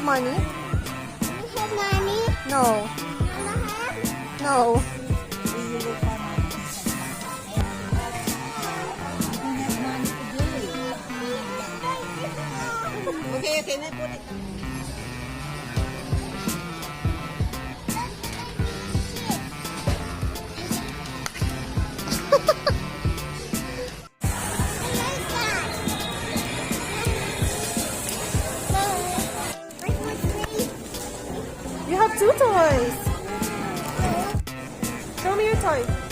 money? You have money? No. Mama have? No. Okay, okay, may put it. You have two toys. Show me your toy.